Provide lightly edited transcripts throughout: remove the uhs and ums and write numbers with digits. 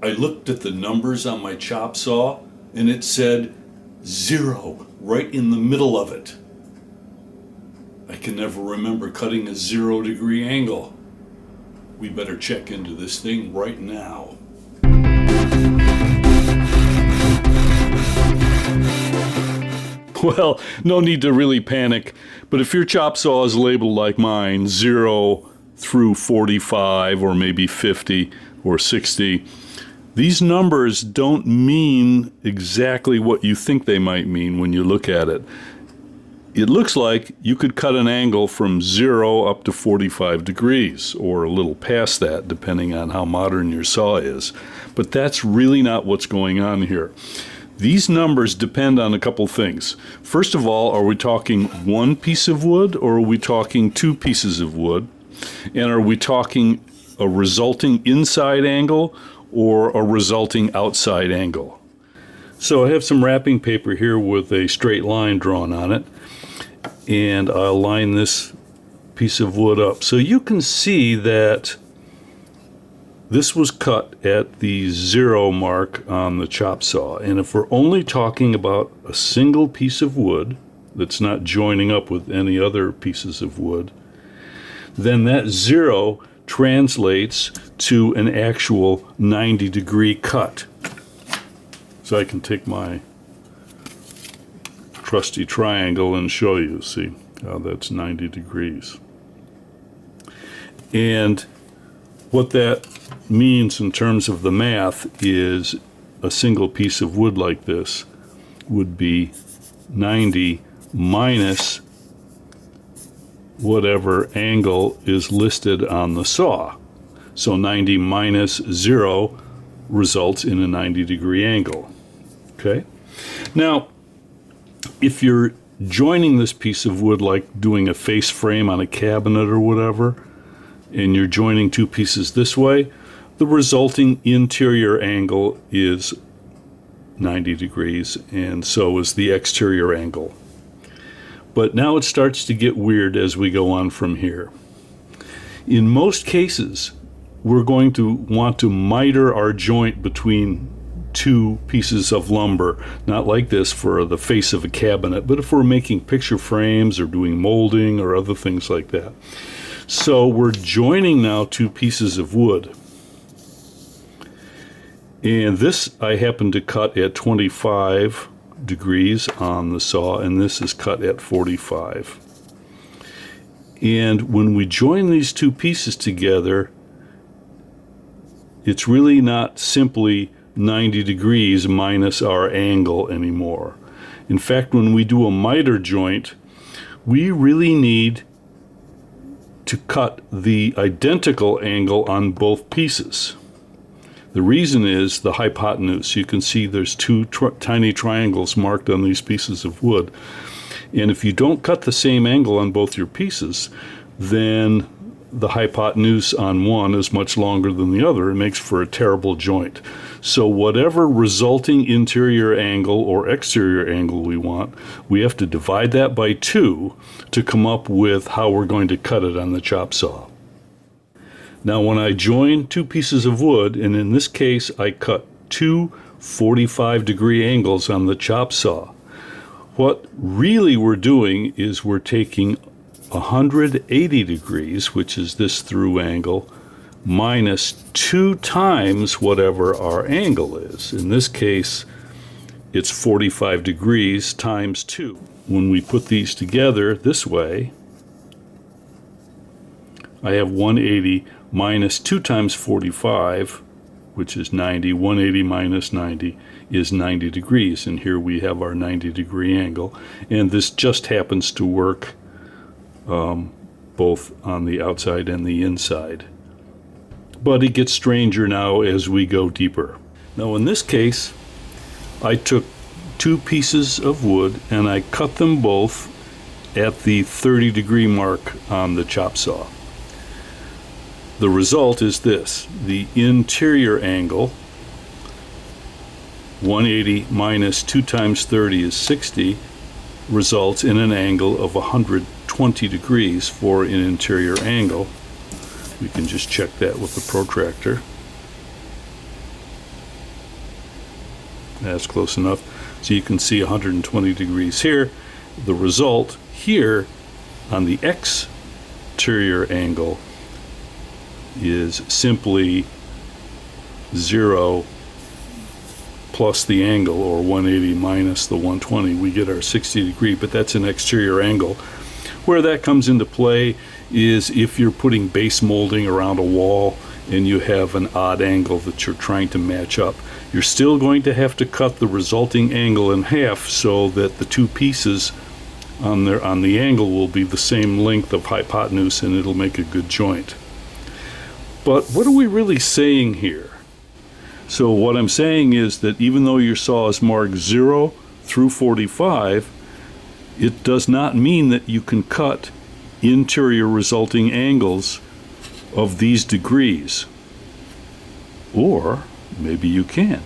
I looked at the numbers on my chop saw and it said 0 right in the middle of it. I can never remember cutting a 0-degree angle. We better check into this thing right now. Well, no need to really panic, but if your chop saw is labeled like mine, 0 through 45 or maybe 50 or 60, these numbers don't mean exactly what you think they might mean when you look at it. It looks like you could cut an angle from 0 up to 45 degrees, or a little past that, depending on how modern your saw is. But that's really not what's going on here. These numbers depend on a couple things. First of all, are we talking one piece of wood, or are we talking two pieces of wood? And are we talking a resulting inside angle or a resulting outside angle? So I have some wrapping paper here with a straight line drawn on it, and I'll line this piece of wood up. So you can see that this was cut at the 0 mark on the chop saw. And if we're only talking about a single piece of wood that's not joining up with any other pieces of wood, then that 0 translates to an actual 90-degree cut. So I can take my trusty triangle and show you, see how that's 90 degrees. And what that means in terms of the math is a single piece of wood like this would be 90 minus whatever angle is listed on the saw. So 90 minus 0 results in a 90-degree angle. Okay? Now, if you're joining this piece of wood like doing a face frame on a cabinet or whatever, and you're joining two pieces this way, the resulting interior angle is 90 degrees, and so is the exterior angle. But now it starts to get weird as we go on from here. In most cases, we're going to want to miter our joint between two pieces of lumber, not like this for the face of a cabinet, but if we're making picture frames or doing molding or other things like that. So we're joining now two pieces of wood. And this I happen to cut at 25 degrees on the saw, and this is cut at 45. And when we join these two pieces together, it's really not simply 90 degrees minus our angle anymore. In fact, when we do a miter joint, we really need to cut the identical angle on both pieces. The reason is the hypotenuse. You can see there's two tiny triangles marked on these pieces of wood. And if you don't cut the same angle on both your pieces, then the hypotenuse on one is much longer than the other. It makes for a terrible joint. So whatever resulting interior angle or exterior angle we want, we have to divide that by 2 to come up with how we're going to cut it on the chop saw. Now when I join two pieces of wood, and in this case I cut two 45-degree angles on the chop saw, what really we're doing is we're taking 180 degrees, which is this through angle, minus 2 times whatever our angle is. In this case, it's 45 degrees times 2. When we put these together this way, I have 180 minus 2 times 45, which is 90. 180 minus 90 is 90 degrees. And here we have our 90-degree angle. And this just happens to work both on the outside and the inside. But it gets stranger now as we go deeper. Now in this case, I took two pieces of wood and I cut them both at the 30-degree mark on the chop saw. The result is this: the interior angle, 180 minus 2 times 30 is 60, results in an angle of 120 degrees for an interior angle. We can just check that with the protractor. That's close enough. So you can see 120 degrees here. The result here on the exterior angle is simply 0 plus the angle, or 180 minus the 120. We get our 60 degree, but that's an exterior angle. Where that comes into play is if you're putting base molding around a wall and you have an odd angle that you're trying to match up. You're still going to have to cut the resulting angle in half so that the two pieces on the angle will be the same length of hypotenuse, and it'll make a good joint. But what are we really saying here? So what I'm saying is that even though your saw is marked 0 through 45, it does not mean that you can cut interior resulting angles of these degrees. Or maybe you can.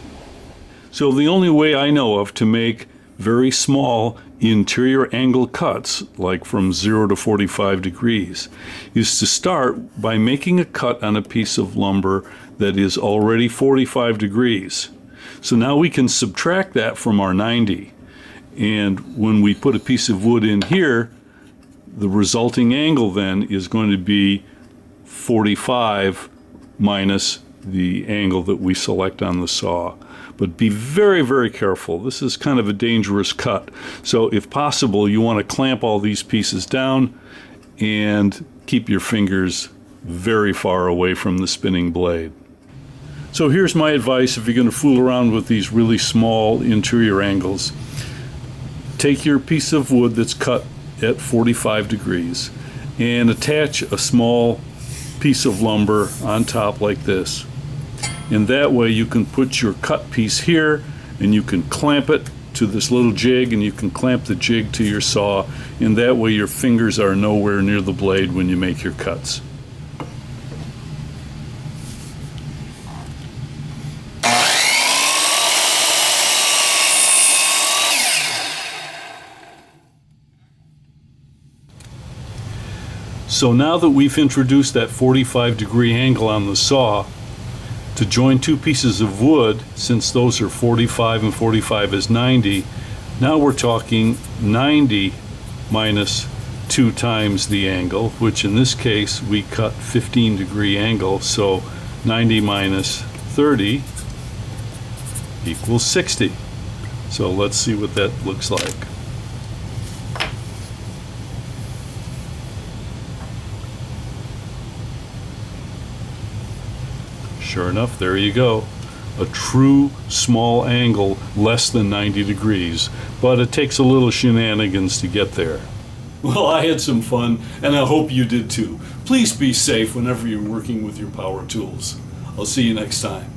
So the only way I know of to make very small interior angle cuts, like from 0 to 45 degrees, is to start by making a cut on a piece of lumber that is already 45 degrees. So now we can subtract that from our 90. And when we put a piece of wood in here, the resulting angle then is going to be 45 minus the angle that we select on the saw. But be very, very careful. This is kind of a dangerous cut. So if possible, you want to clamp all these pieces down and keep your fingers very far away from the spinning blade. So here's my advice if you're going to fool around with these really small interior angles. Take your piece of wood that's cut at 45 degrees and attach a small piece of lumber on top like this. And that way you can put your cut piece here and you can clamp it to this little jig, and you can clamp the jig to your saw, and that way your fingers are nowhere near the blade when you make your cuts. So now that we've introduced that 45 degree angle on the saw to join two pieces of wood, since those are 45 and 45 is 90, now we're talking 90 minus 2 times the angle, which in this case we cut 15 degree angle, so 90 minus 30 equals 60. So let's see what that looks like. Sure enough, there you go. A true small angle, less than 90 degrees. But it takes a little shenanigans to get there. Well, I had some fun, and I hope you did too. Please be safe whenever you're working with your power tools. I'll see you next time.